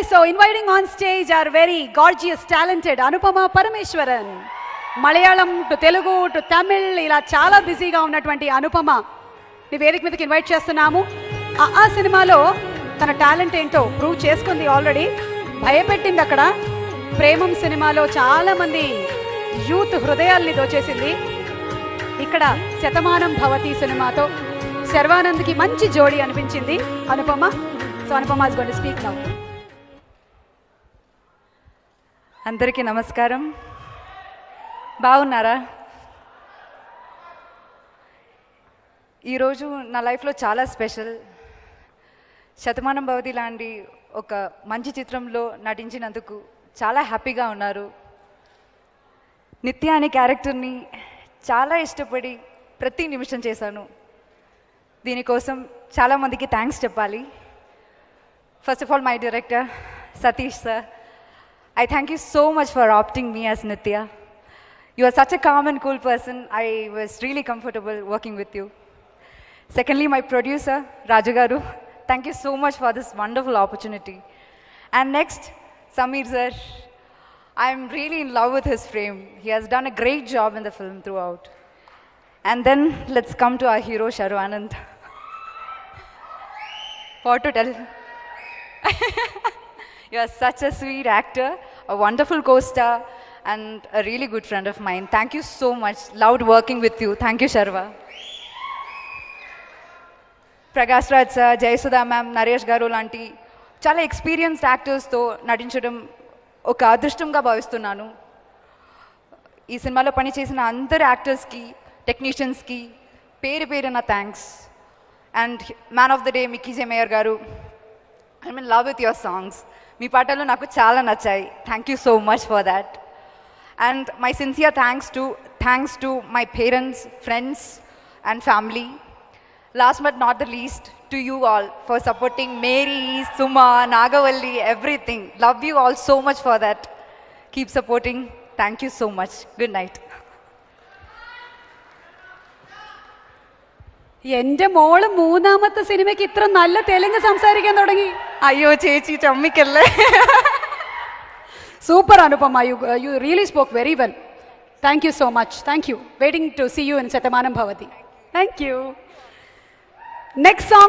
so inviting on stage our very gorgeous, talented Anupama Parameshwaran. Malayalam to Telugu to Tamil ఇలా చాలా బిజీగా ఉన్నటువంటి అనుపమ ని వేదిక మీదకి ఇన్వైట్ చేస్తున్నాము. ఆ సినిమాలో తన టాలెంట్ ఏంటో ప్రూవ్ చేసుకుంది ఆల్రెడీ. భయపెట్టింది అక్కడ. ప్రేమం సినిమాలో చాలా మంది యూత్ హృదయాల్ని దోచేసింది. ఇక్కడ శతమానం భవతి సినిమాతో శర్వానంద్కి మంచి జోడీ అనిపించింది Anupama. So Anupama is going to speak now. అందరికీ నమస్కారం. బాగున్నారా? ఈరోజు నా లైఫ్లో చాలా స్పెషల్. శతమానం భవతి లాంటి ఒక మంచి చిత్రంలో నటించినందుకు చాలా హ్యాపీగా ఉన్నారు. నిత్య అనే క్యారెక్టర్ని చాలా ఇష్టపడి ప్రతి నిమిషం చేశాను. దీనికోసం చాలామందికి థ్యాంక్స్ చెప్పాలి. First of all my director Satish sir, I thank you so much for opting me as Nitya. You are such a calm and cool person. I was really comfortable working with you. Secondly, my producer, Raju Garu, thank you so much for this wonderful opportunity. And next, Sameer sir, I'm really in love with his frame. He has done a great job in the film throughout. And then, let's come to our hero, Sharvanand. What to tell? You are such a sweet actor, a wonderful co-star, and a really good friend of mine. Thank you so much. Loved working with you. Thank you, Sharva. Prakash Raj sir, Jayasudha ma'am, Naresh garu lanti చాలా experienced యాక్టర్స్తో నటించడం ఒక అదృష్టంగా భావిస్తున్నాను. ఈ సినిమాలో పనిచేసిన అందరు యాక్టర్స్కి, టెక్నీషియన్స్కి పేరు పేరున thanks. And man of the day Mickey J Meyer garu, I'm in love with your songs. మీ పాటలు నాకు చాలా నచ్చాయి. Thank you so much for that. And my sincere thanks to my parents, friends and family. Last but not the least to you all for supporting Mary, Suma, Nagavalli, everything. Love you all so much for that. Keep supporting. Thank you so much. Good night. എന്റെ മോള് മൂന്നാമത്തെ സിനിമയ്ക്ക് ഇത്ര നല്ല തെലുങ്ക് സംസാരിക്കാൻ തുടങ്ങി. അയ്യോ ചേച്ചി ചമ്മിക്കല്ലേ. Super Anupama, you really spoke very well. Thank you so much. Thank you. Waiting to see you in Shathamanam Bhavati. Thank you. Next song.